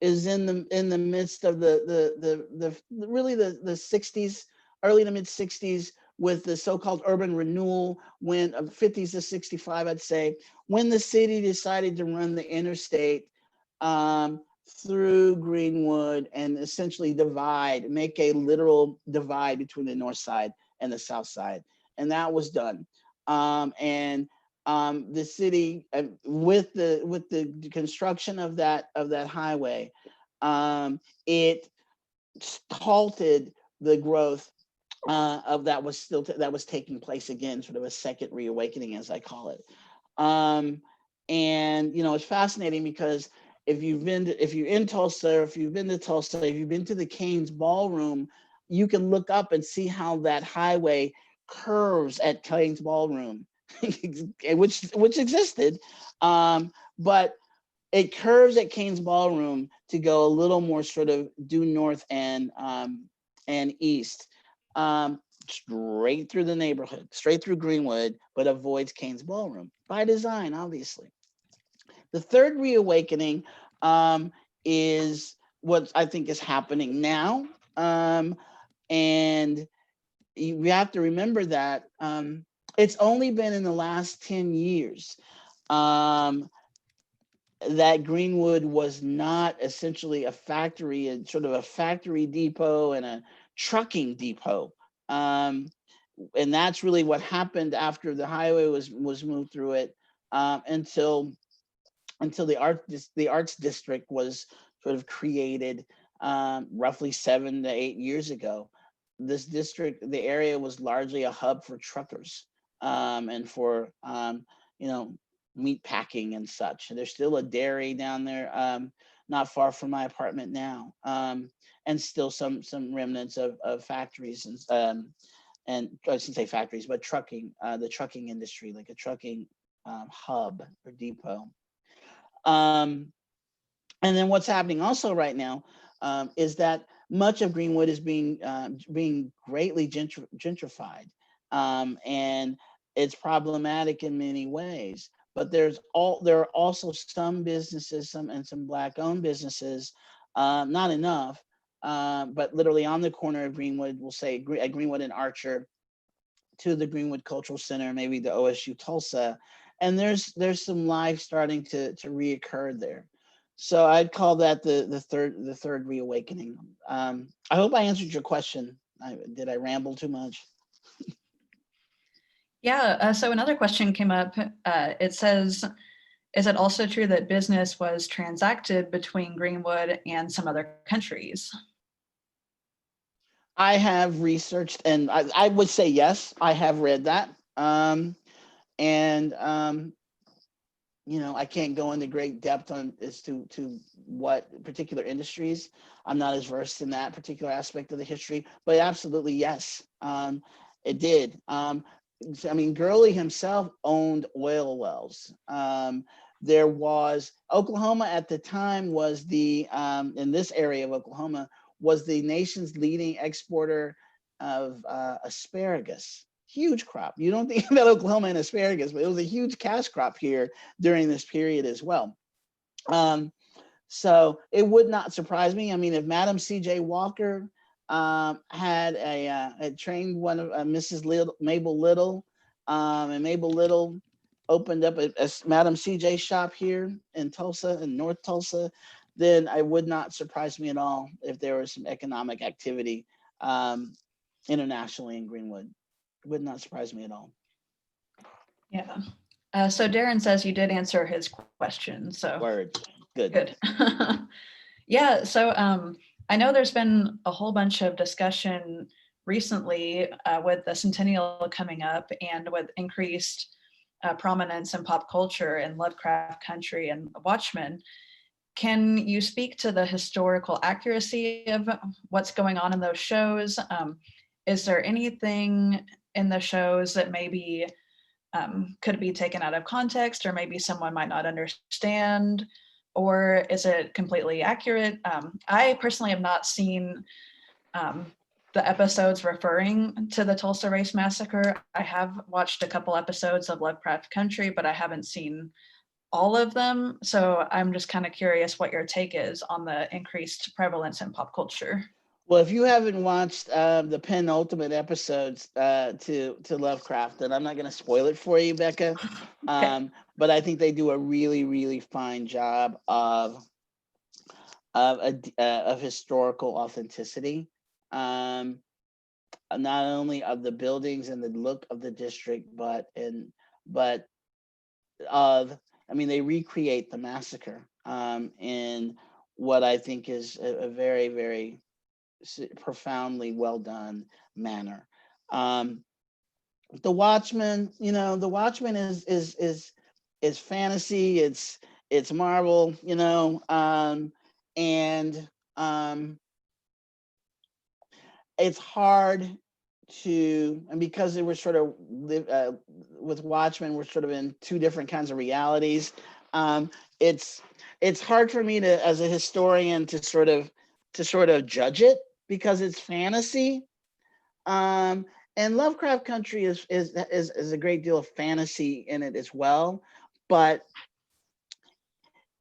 is in the midst of the 60s, early to mid 60s, with the so-called urban renewal, when 50s to 65, I'd say, when the city decided to run the interstate through Greenwood and essentially make a literal divide between the north side and the south side. And that was done. And the city, with the construction of that highway, it halted the growth of that was taking place again, sort of a second reawakening, as I call it. And it's fascinating because if you're in Tulsa, or if you've been to Tulsa, if you've been to the Cain's Ballroom, you can look up and see how that highway curves at Cain's Ballroom, which existed, but it curves at Cain's Ballroom to go a little more sort of due north and east, straight through the neighborhood, straight through Greenwood, but avoids Cain's Ballroom by design, obviously. The third reawakening is what I think is happening now, and we have to remember that it's only been in the last 10 years that Greenwood was not essentially a factory, and sort of a factory depot and a trucking depot. And that's really what happened after the highway was moved through it, until the arts district was sort of created roughly 7 to 8 years ago. This district, the area, was largely a hub for truckers, and for meat packing and such. There's still a dairy down there, not far from my apartment now, and still some remnants of factories, and I shouldn't say factories, but trucking, the trucking industry, like a trucking hub or depot. And then what's happening also right now is that much of Greenwood is being greatly gentrified, and it's problematic in many ways. But there are also some businesses, some Black-owned businesses, not enough, but literally on the corner of Greenwood, we'll say at Greenwood and Archer, to the Greenwood Cultural Center, maybe the OSU Tulsa, and there's some life starting to reoccur there. So I'd call that the third reawakening. I hope I answered your question. Did I ramble too much? Yeah, so another question came up. It says, is it also true that business was transacted between Greenwood and some other countries? I have researched, and I would say yes, I have read that. I can't go into great depth on as to what particular industries. I'm not as versed in that particular aspect of the history, but absolutely yes, it did. Gurley himself owned oil wells. There was Oklahoma at the time was in this area of Oklahoma was the nation's leading exporter of asparagus. Huge crop. You don't think about Oklahoma and asparagus, but it was a huge cash crop here during this period as well. So it would not surprise me. I mean, if Madam C.J. Walker had trained one of Mrs. Mabel Little, and Mabel Little opened up a Madam C.J. shop here in Tulsa, in North Tulsa, then I would not surprise me at all if there was some economic activity internationally in Greenwood. It would not surprise me at all. Yeah. So Darren says you did answer his question. So word. Good. Good. Yeah. So I know there's been a whole bunch of discussion recently with the centennial coming up and with increased prominence in pop culture and Lovecraft Country and Watchmen. Can you speak to the historical accuracy of what's going on in those shows? Is there anything in the shows that maybe could be taken out of context, or maybe someone might not understand, or is it completely accurate? I personally have not seen the episodes referring to the Tulsa Race Massacre. I have watched a couple episodes of Lovecraft Country, but I haven't seen all of them. So I'm just kind of curious what your take is on the increased prevalence in pop culture. Well, if you haven't watched the penultimate episodes to Lovecraft, then I'm not going to spoil it for you, Becca. Okay. But I think they do a really, really fine job of historical authenticity. not only of the buildings and the look of the district, but of, I mean, they recreate the massacre in what I think is a very, very profoundly well done manner. Um, the Watchmen, the Watchmen is fantasy. It's Marvel, and it's hard to, and because they were sort of with Watchmen, we're sort of in two different kinds of realities. Um, it's it's hard for me to, as a historian, to sort of judge it because it's fantasy. Um, and Lovecraft Country is a great deal of fantasy in it as well, but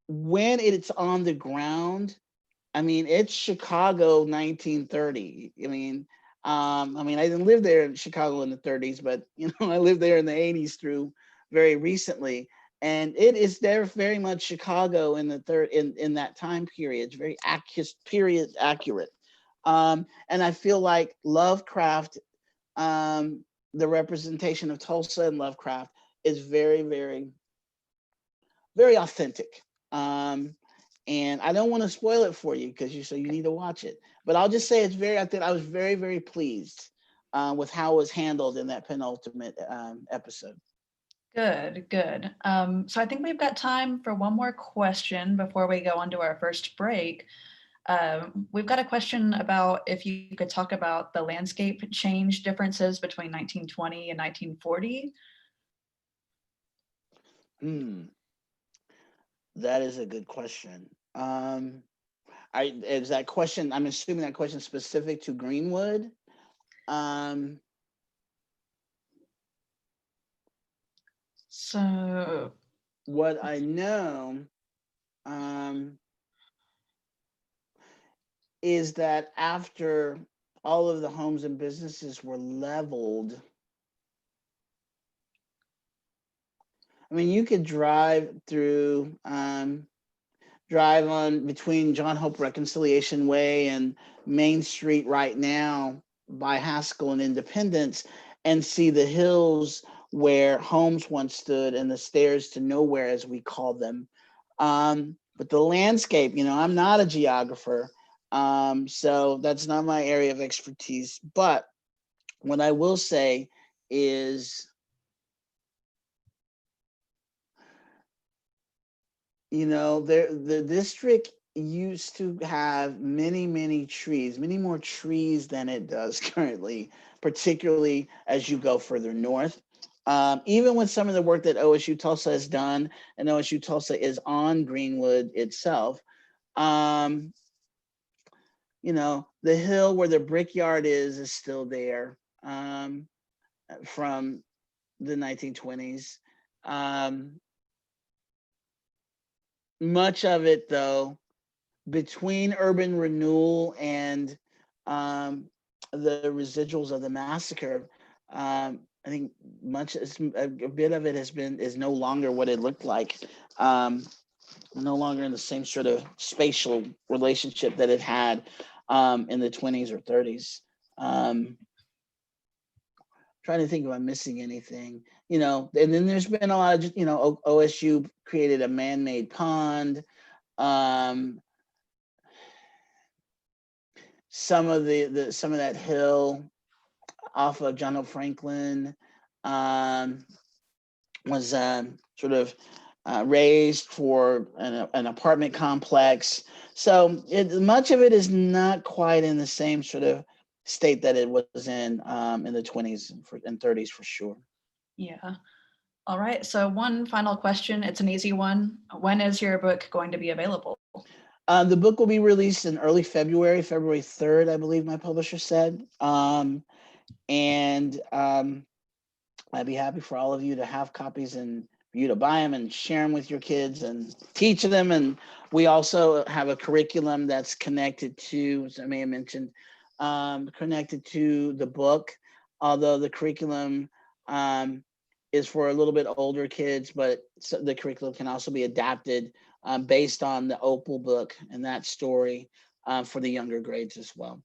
when it's on the ground, I mean, it's Chicago 1930. I didn't live there in Chicago in the 30s, but I lived there in the 80s through very recently, and it is there very much Chicago in the in that time period. It's very accurate. And I feel like Lovecraft, the representation of Tulsa and Lovecraft is very, very, very authentic. Um, and I don't want to spoil it for you because you need to watch it. But I'll just say I think I was very, very pleased with how it was handled in that penultimate episode. Good, good. So I think we've got time for one more question before we go on to our first break. We've got a question about if you could talk about the landscape change differences between 1920 and 1940. That is a good question. Is that question? I'm assuming that question specific to Greenwood. So what I know is that after all of the homes and businesses were leveled, I mean, you could drive on between John Hope Reconciliation Way and Main Street right now by Haskell and Independence and see the hills where homes once stood and the stairs to nowhere, as we call them. But the landscape, I'm not a geographer, so that's not my area of expertise. But what I will say is, the district used to have many, many trees, many more trees than it does currently, particularly as you go further north. Even with some of the work that OSU Tulsa has done, and OSU Tulsa is on Greenwood itself, the hill where the brickyard is still there from the 1920s. Much of it, though, between urban renewal and the residuals of the massacre, I think a bit of it is no longer what it looked like. No longer in the same sort of spatial relationship that it had in the 20s or 30s. Trying to think if I'm missing anything, and then there's been a lot of, OSU created a man-made pond. Some of that hill off of John O. Franklin was sort of raised for an apartment complex. So much of it is not quite in the same sort of state that it was in the 20s and 30s for sure. Yeah. All right. So one final question. It's an easy one. When is your book going to be available? The book will be released in early February 3rd, I believe my publisher said. And I'd be happy for all of you to have copies and for you to buy them and share them with your kids and teach them. And we also have a curriculum that's connected to, as I may have mentioned, connected to the book, although the curriculum is for a little bit older kids, but the curriculum can also be adapted based on the Opel book and that story for the younger grades as well.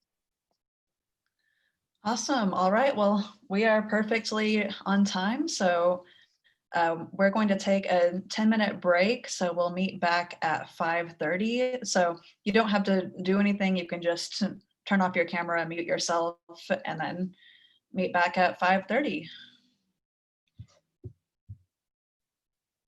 Awesome. All right. Well, we are perfectly on time. So we're going to take a 10-minute break. So we'll meet back at 5:30. So you don't have to do anything. You can just turn off your camera, mute yourself, and then meet back at 5:30.